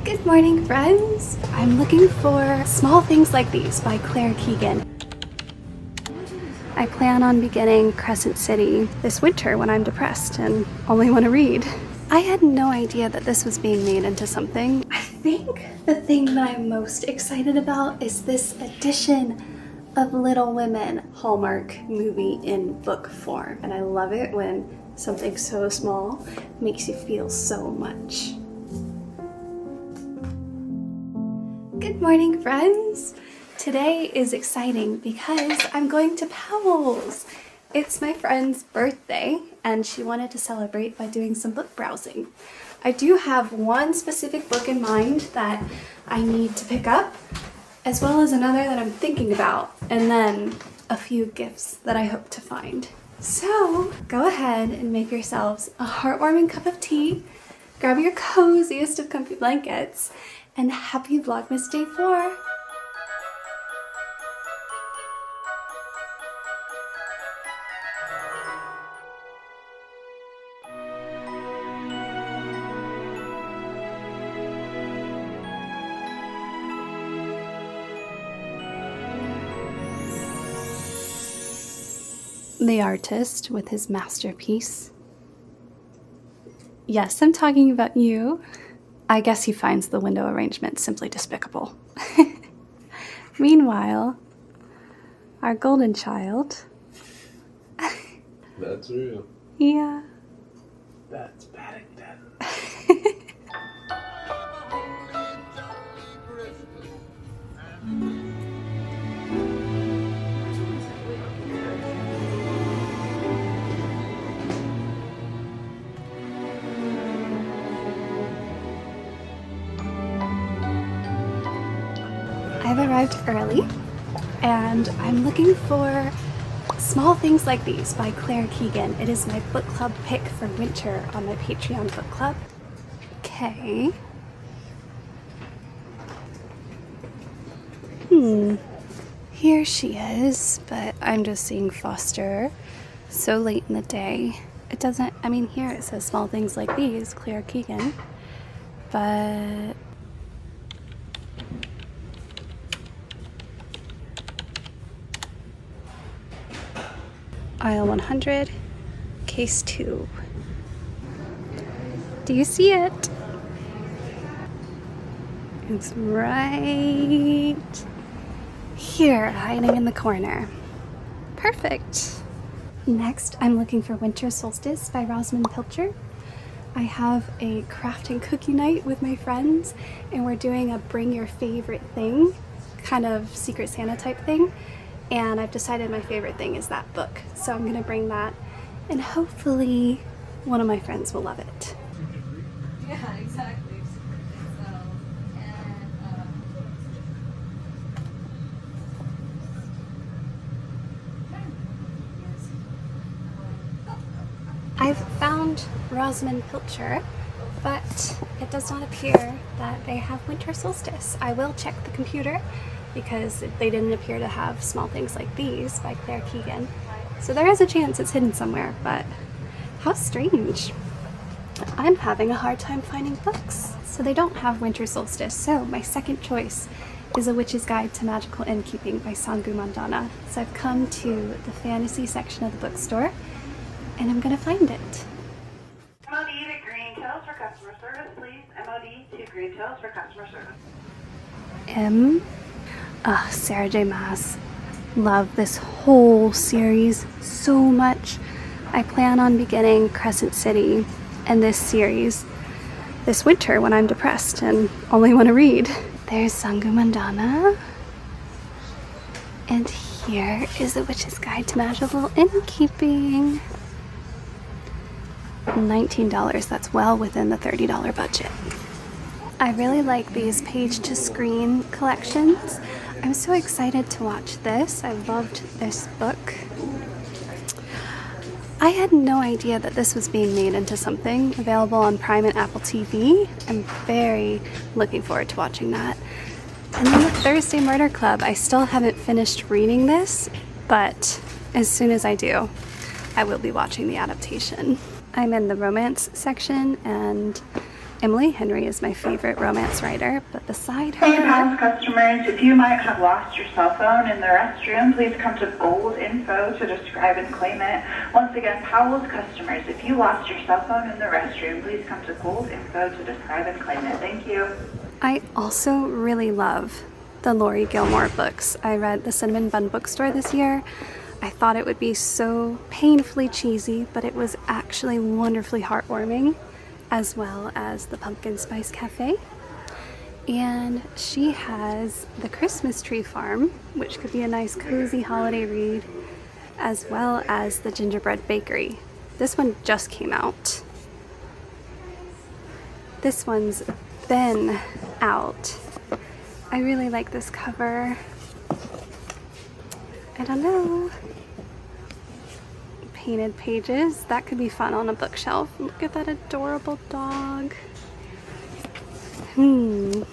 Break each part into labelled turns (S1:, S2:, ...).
S1: Good morning, friends! I'm looking for Small Things Like These by Claire Keegan. I plan on beginning Crescent City this winter when I'm depressed and only want to read. I had no idea that this was being made into something. I think the thing that I'm most excited about is this edition of Little Women Hallmark movie in book form. And I love it when something so small makes you feel so much. Good morning, friends! Today is exciting because I'm going to Powell's. It's my friend's birthday and she wanted to celebrate by doing some book browsing. I do have one specific book in mind that I need to pick up, as well as another that I'm thinking about, and then a few gifts that I hope to find. So go ahead and make yourselves a heartwarming cup of tea, grab your coziest of comfy blankets, and happy Vlogmas Day 4! The artist with his masterpiece. Yes, I'm talking about you. I guess he finds the window arrangement simply despicable. Meanwhile, our golden child.
S2: That's real.
S1: Yeah.
S2: That's Paddington.
S1: I've arrived early, and I'm looking for Small Things Like These by Claire Keegan. It is my book club pick for winter on my Patreon book club. Okay. Here she is, but I'm just seeing Foster so late in the day. It doesn't, I mean, here it says Small Things Like These, Claire Keegan, but aisle 100, case 2. Do you see it? It's right here, hiding in the corner. Perfect. Next, I'm looking for Winter Solstice by Rosamund Pilcher. I have a craft and cookie night with my friends, and we're doing a bring your favorite thing, kind of Secret Santa type thing. And I've decided my favorite thing is that book. So I'm gonna bring that, and hopefully one of my friends will love it.
S3: Yeah, exactly.
S1: I've found Rosamund Pilcher, but it does not appear that they have Winter Solstice. I will check the computer, because they didn't appear to have Small Things Like These by Claire Keegan. So there is a chance it's hidden somewhere, but how strange. I'm having a hard time finding books. So they don't have Winter Solstice, so my second choice is A Witch's Guide to Magical Innkeeping by Sangu Mandana. So I've come to the fantasy section of the bookstore, and I'm gonna find it.
S4: MOD to Green Tails for customer service, please. MOD to Green Tails for customer service.
S1: Sarah J. Maas. Love this whole series so much. I plan on beginning Crescent City and this series this winter when I'm depressed and only want to read. There's Sangu Mandana. And here is A Witch's Guide to Magical Innkeeping. $19, that's well within the $30 budget. I really like these page-to-screen collections. I'm so excited to watch this. I loved this book. I had no idea that this was being made into something, available on Prime and Apple TV. I'm very looking forward to watching that. And then the Thursday Murder Club. I still haven't finished reading this, but as soon as I do, I will be watching the adaptation. I'm in the romance section, and Emily Henry is my favorite romance writer, but beside her...
S4: Hey, Powell's customers, if you might have lost your cell phone in the restroom, please come to Gold Info to describe and claim it. Once again, Powell's customers, if you lost your cell phone in the restroom, please come to Gold Info to describe and claim it. Thank you.
S1: I also really love the Lori Gilmore books. I read The Cinnamon Bun Bookstore this year. I thought it would be so painfully cheesy, but it was actually wonderfully heartwarming, as well as The Pumpkin Spice Cafe. And she has The Christmas Tree Farm, which could be a nice cozy holiday read, as well as The Gingerbread Bakery. This one just came out. This one's been out. I really like this cover. I don't know. Painted pages. That could be fun on a bookshelf. Look at that adorable dog. I'm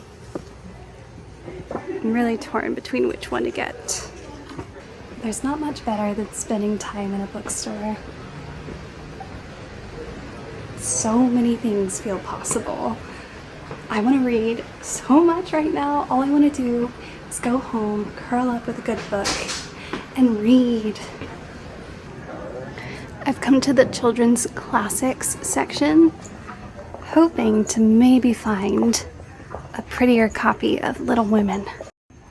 S1: really torn between which one to get. There's not much better than spending time in a bookstore. So many things feel possible. I want to read so much right now. All I want to do is go home, curl up with a good book, and read. I've come to the children's classics section, hoping to maybe find a prettier copy of Little Women.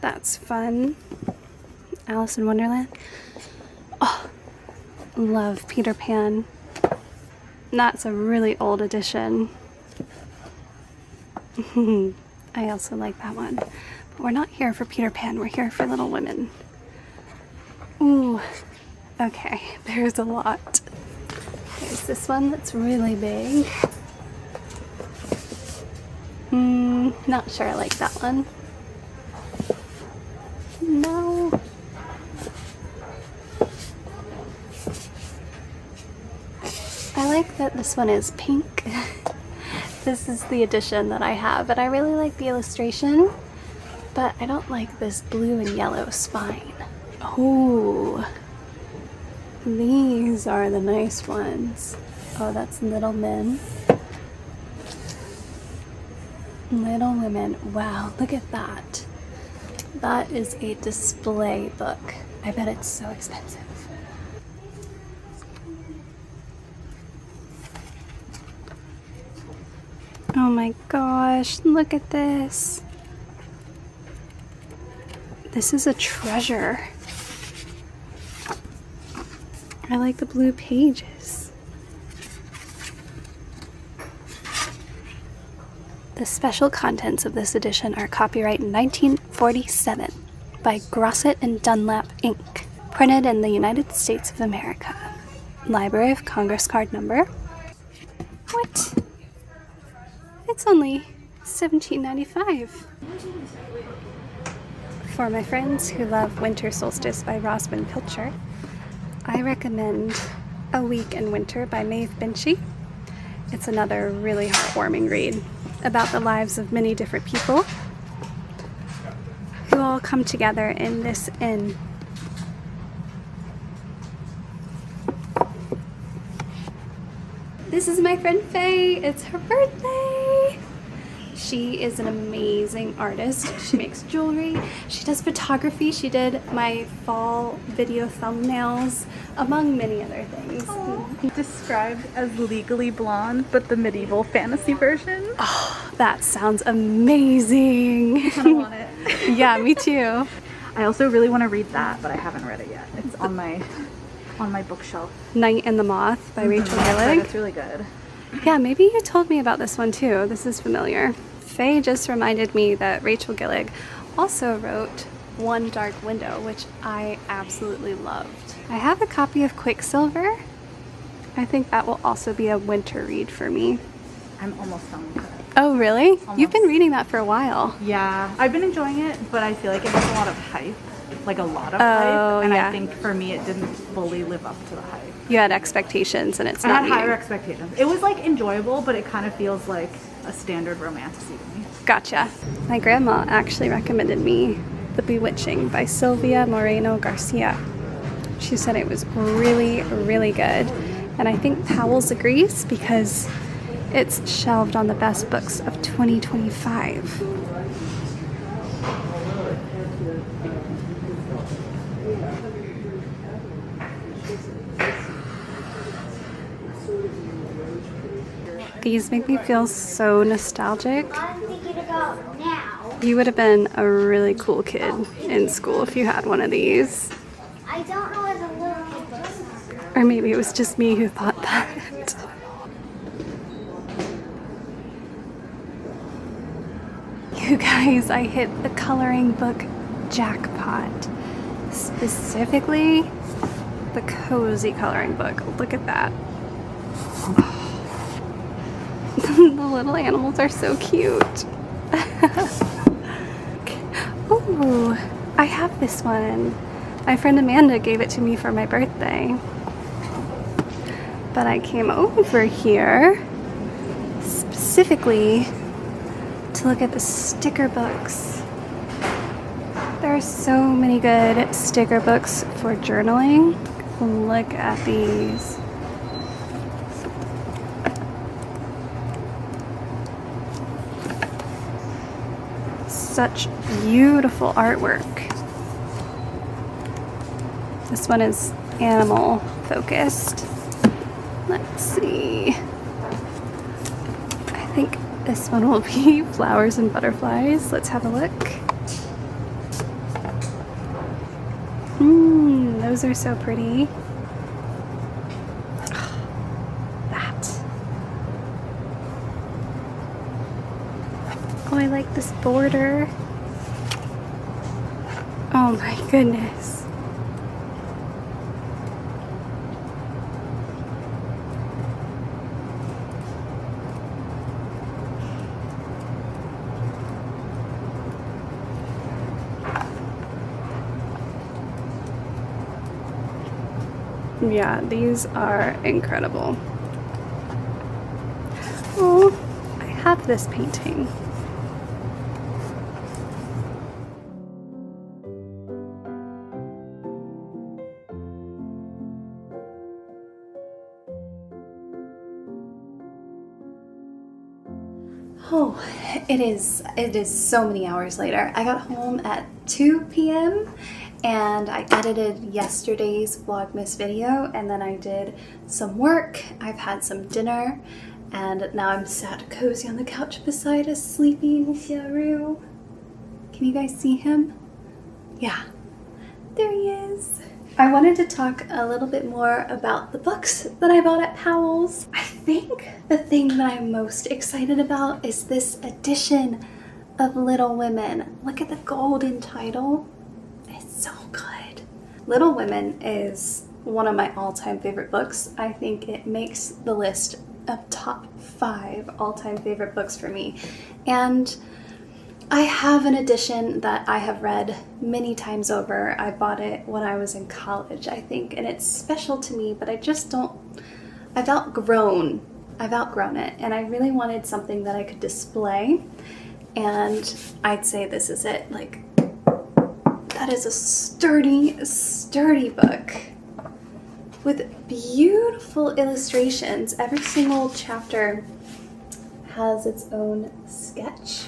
S1: That's fun. Alice in Wonderland. Oh, love Peter Pan. That's a really old edition. I also like that one. But we're not here for Peter Pan, we're here for Little Women. Ooh, okay, there's a lot. There's this one that's really big. Not sure I like that one. No. I like that this one is pink. This is the edition that I have, but I really like the illustration, but I don't like this blue and yellow spine. Oh, these are the nice ones. Oh, that's Little Men. Little Women. Wow, look at that. That is a display book. I bet it's so expensive. Oh my gosh, look at this. This is a treasure. I like the blue pages. The special contents of this edition are copyright 1947 by Grosset and Dunlap, Inc., printed in the United States of America. Library of Congress card number. What? It's only $17.95. For my friends who love Winter Solstice by Rosalind Pilcher, I recommend A Week in Winter by Maeve Binchy. It's another really heartwarming read about the lives of many different people who all come together in this inn. This is my friend Faye. It's her birthday. She is an amazing artist. She makes jewelry. She does photography. She did my fall video thumbnails, among many other things.
S3: Described as Legally Blonde, but the medieval fantasy version.
S1: Oh, that sounds amazing.
S3: I kind of want it.
S1: Yeah, me too.
S3: I also really want to read that, but I haven't read it yet. It's on my bookshelf.
S1: Night and the Moth by Rachel
S3: But
S1: Gillig.
S3: it's really good.
S1: Yeah, maybe you told me about this one too. This is familiar. Faye just reminded me that Rachel Gillig also wrote One Dark Window, which I absolutely loved. I have a copy of Quicksilver. I think that will also be a winter read for me.
S3: I'm almost done with it.
S1: Oh, really?
S3: Almost.
S1: You've been reading that for a while.
S3: Yeah, I've been enjoying it, but I feel like it has a lot of hype. Like a lot of
S1: Oh,
S3: hype. And
S1: yeah.
S3: I think for me it didn't fully live up to the hype.
S1: You had expectations and it's
S3: I
S1: not
S3: had higher
S1: meeting.
S3: expectations. It was like enjoyable, but it kind of feels like a standard romance to me.
S1: Gotcha. My grandma actually recommended me The Bewitching by Sylvia Moreno Garcia. She said it was really, really good. And I think Powells agrees because it's shelved on the best books of 2025. These make me feel so nostalgic.
S5: I'm thinking about now.
S1: You would have been a really cool kid in school if you had one of these.
S5: I don't know where the little books are.
S1: Or maybe it was just me who thought that. You guys, I hit the coloring book jackpot. Specifically, the cozy coloring book. Look at that. The little animals are so cute. Oh, I have this one. My friend Amanda gave it to me for my birthday. But I came over here specifically to look at the sticker books. There are so many good sticker books for journaling. Look at these. Such beautiful artwork. This one is animal focused. Let's see. I think this one will be flowers and butterflies. Let's have a look. Those are so pretty. That. Oh, I like this border. Oh my goodness. Yeah, these are incredible. Oh, I have this painting. Oh, it is so many hours later. I got home at 2 p.m. and I edited yesterday's Vlogmas video, and then I did some work. I've had some dinner, and now I'm sat cozy on the couch beside a sleeping Yaru. Can you guys see him? Yeah, there he is. I wanted to talk a little bit more about the books that I bought at Powell's. I think the thing that I'm most excited about is this edition of Little Women. Look at the golden title. It's so good. Little Women is one of my all-time favorite books. I think it makes the list of top 5 all-time favorite books for me. And I have an edition that I have read many times over. I bought it when I was in college, I think, and it's special to me, but I've outgrown it, and I really wanted something that I could display, and I'd say this is it. Like, that is a sturdy book with beautiful illustrations. Every single chapter has its own sketch.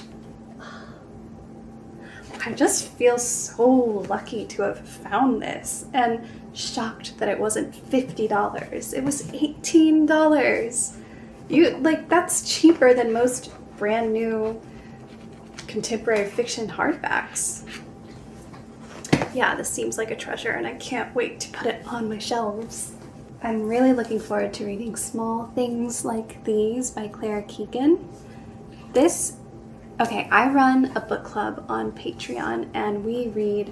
S1: I just feel so lucky to have found this and shocked that it wasn't $50. It was $18. That's cheaper than most brand new contemporary fiction hardbacks. Yeah, this seems like a treasure, and I can't wait to put it on my shelves. I'm really looking forward to reading Small Things Like These by Claire Keegan. Okay, I run a book club on Patreon, and we read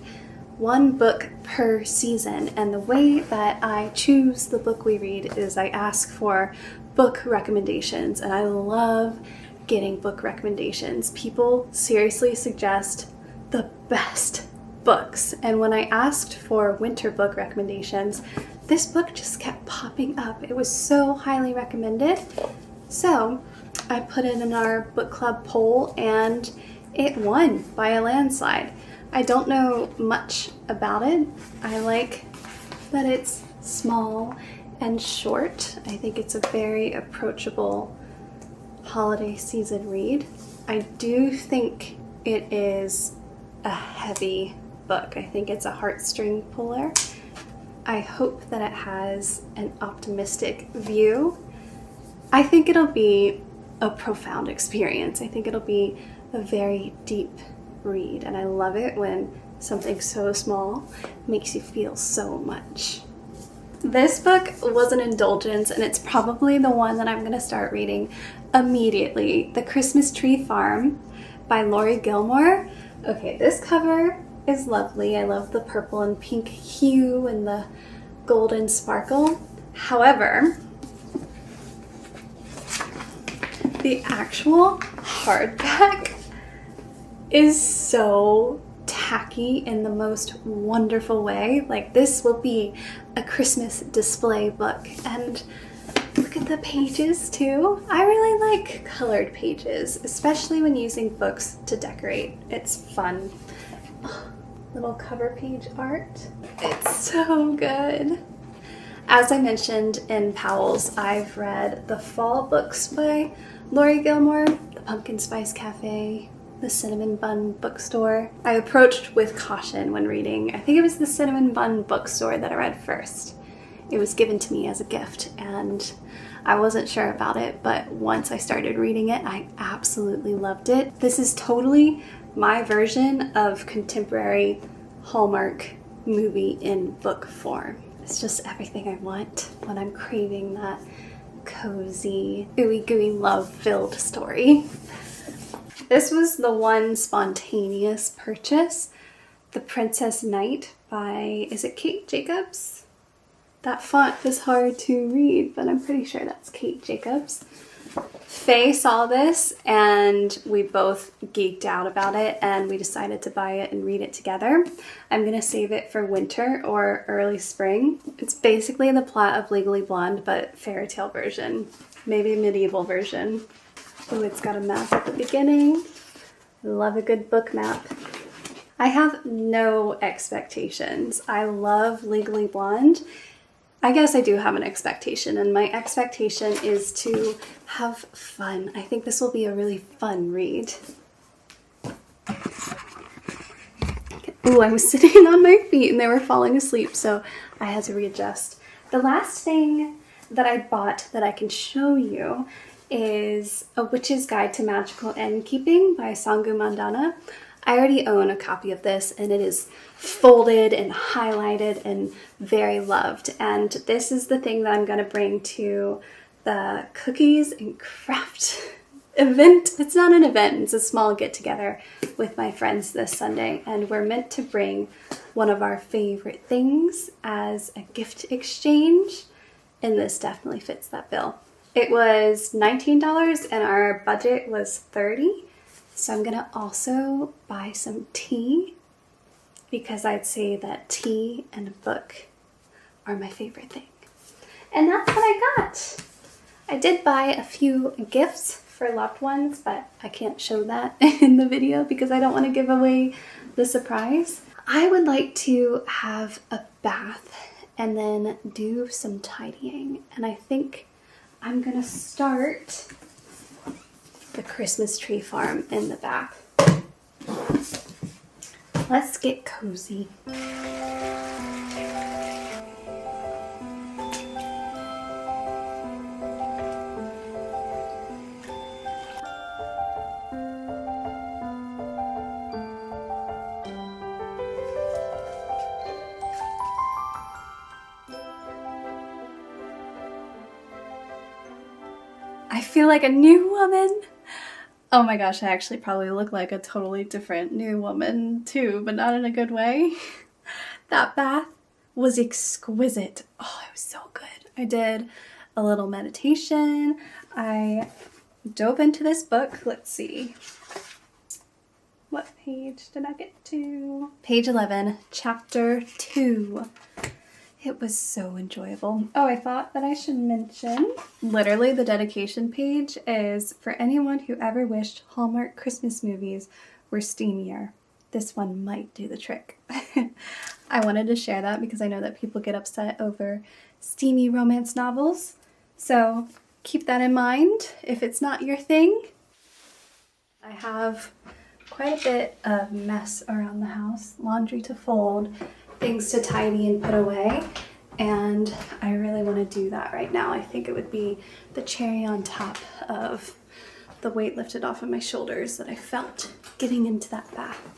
S1: one book per season, and the way that I choose the book we read is I ask for book recommendations, and I love getting book recommendations. People seriously suggest the best books, and when I asked for winter book recommendations, this book just kept popping up. It was so highly recommended. So I put it in our book club poll, and it won by a landslide. I don't know much about it. I like that it's small and short. I think it's a very approachable holiday season read. I do think it is a heavy book. I think it's a heartstring puller. I hope that it has an optimistic view. I think it'll be a profound experience. I think it'll be a very deep read, and I love it when something so small makes you feel so much. This book was an indulgence, and it's probably the one that I'm going to start reading immediately. The Christmas Tree Farm by Lori Gilmore. Okay, this cover is lovely. I love the purple and pink hue and the golden sparkle. However, the actual hardback is so tacky in the most wonderful way. Like, this will be a Christmas display book. And look at the pages too. I really like colored pages, especially when using books to decorate. It's fun. Oh, little cover page art. It's so good. As I mentioned in Powell's, I've read the fall books by Lori Gilmore, The Pumpkin Spice Cafe, The Cinnamon Bun Bookstore. I approached with caution when reading. I think it was The Cinnamon Bun Bookstore that I read first. It was given to me as a gift, and I wasn't sure about it, but once I started reading it, I absolutely loved it. This is totally my version of contemporary Hallmark movie in book form. It's just everything I want when I'm craving that cozy, ooey gooey love-filled story. This was the one spontaneous purchase, The Princess Knight by, is it Kate Jacobs? That font is hard to read, but I'm pretty sure that's Kate Jacobs. Faye saw this and we both geeked out about it, and we decided to buy it and read it together. I'm gonna save it for winter or early spring. It's basically the plot of Legally Blonde, but fairy tale version, maybe medieval version. Oh, it's got a map at the beginning. Love a good book map. I have no expectations. I love Legally Blonde. I guess I do have an expectation, and my expectation is to have fun. I think this will be a really fun read. Ooh, I was sitting on my feet and they were falling asleep, so I had to readjust. The last thing that I bought that I can show you is A Witch's Guide to Magical Innkeeping by Sangu Mandana. I already own a copy of this, and it is folded and highlighted and very loved. And this is the thing that I'm going to bring to the cookies and craft event. It's not an event, it's a small get together with my friends this Sunday, and we're meant to bring one of our favorite things as a gift exchange, and this definitely fits that bill. It was $19 and our budget was $30. So I'm gonna also buy some tea, because I'd say that tea and a book are my favorite thing. And that's what I got. I did buy a few gifts for loved ones, but I can't show that in the video because I don't want to give away the surprise. I would like to have a bath and then do some tidying, and I think I'm gonna start the Christmas Tree Farm in the back. Let's get cozy. I feel like a new woman. Oh my gosh, I actually probably look like a totally different new woman too, but not in a good way. That bath was exquisite. Oh, it was so good. I did a little meditation. I dove into this book. Let's see. What page did I get to? Page 11, chapter 2. It was so enjoyable. Oh, I thought that I should mention, literally the dedication page is for anyone who ever wished Hallmark Christmas movies were steamier. This one might do the trick. I wanted to share that because I know that people get upset over steamy romance novels. So keep that in mind if it's not your thing. I have quite a bit of mess around the house, laundry to fold, things to tidy and put away, and I really want to do that right now. I think it would be the cherry on top of the weight lifted off of my shoulders that I felt getting into that bath.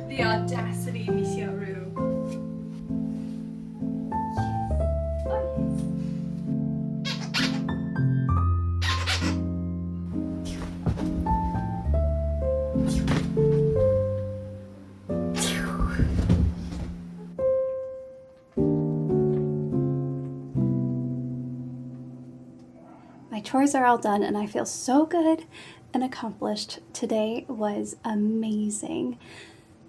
S1: The audacity, Monsieur Roux. My chores are all done and I feel so good and accomplished. Today was amazing.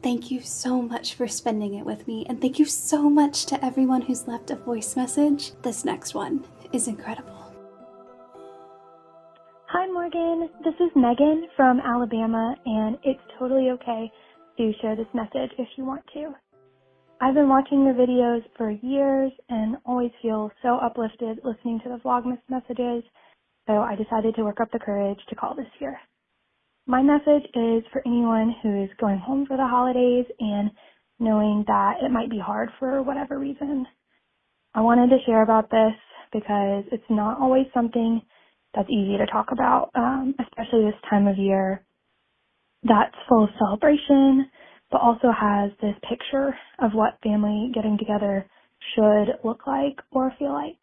S1: Thank you so much for spending it with me, and thank you so much to everyone who's left a voice message. This next one is incredible.
S6: Hi Morgan, this is Megan from Alabama, and it's totally okay to share this message if you want to. I've been watching your videos for years and always feel so uplifted listening to the Vlogmas messages, so I decided to work up the courage to call this year. My message is for anyone who is going home for the holidays and knowing that it might be hard for whatever reason. I wanted to share about this because it's not always something that's easy to talk about, especially this time of year that's full of celebration, but also has this picture of what family getting together should look like or feel like.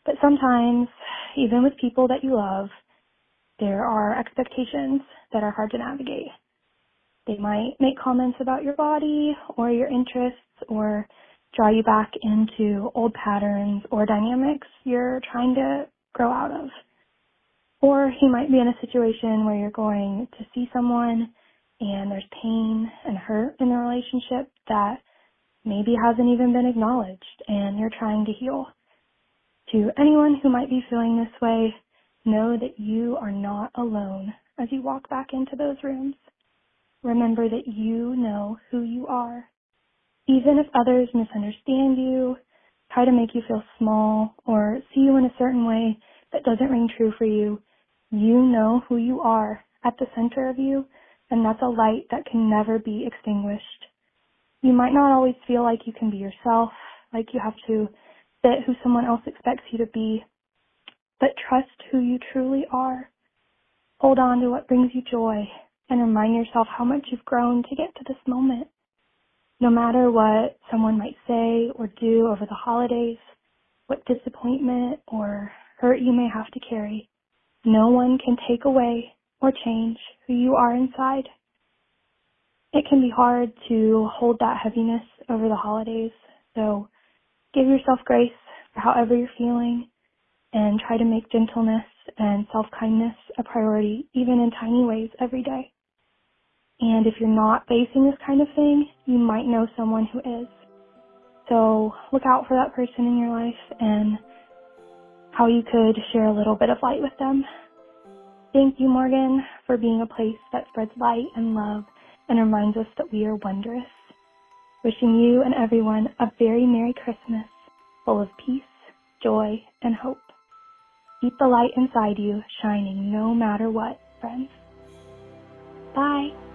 S6: But sometimes, even with people that you love, there are expectations that are hard to navigate. They might make comments about your body or your interests or draw you back into old patterns or dynamics you're trying to grow out of. Or you might be in a situation where you're going to see someone and there's pain and hurt in the relationship that maybe hasn't even been acknowledged and you're trying to heal. To anyone who might be feeling this way, know that you are not alone as you walk back into those rooms. Remember that you know who you are. Even if others misunderstand you, try to make you feel small, or see you in a certain way that doesn't ring true for you, you know who you are at the center of you, and that's a light that can never be extinguished. You might not always feel like you can be yourself, like you have to fit who someone else expects you to be, but trust who you truly are. Hold on to what brings you joy and remind yourself how much you've grown to get to this moment. No matter what someone might say or do over the holidays, what disappointment or hurt you may have to carry, no one can take away or change who you are inside. It can be hard to hold that heaviness over the holidays, so give yourself grace for however you're feeling and try to make gentleness and self-kindness a priority, even in tiny ways every day. And if you're not facing this kind of thing, you might know someone who is. So look out for that person in your life and how you could share a little bit of light with them. Thank you, Morgan, for being a place that spreads light and love and reminds us that we are wondrous. Wishing you and everyone a very Merry Christmas, full of peace, joy, and hope. Keep the light inside you shining no matter what, friends. Bye.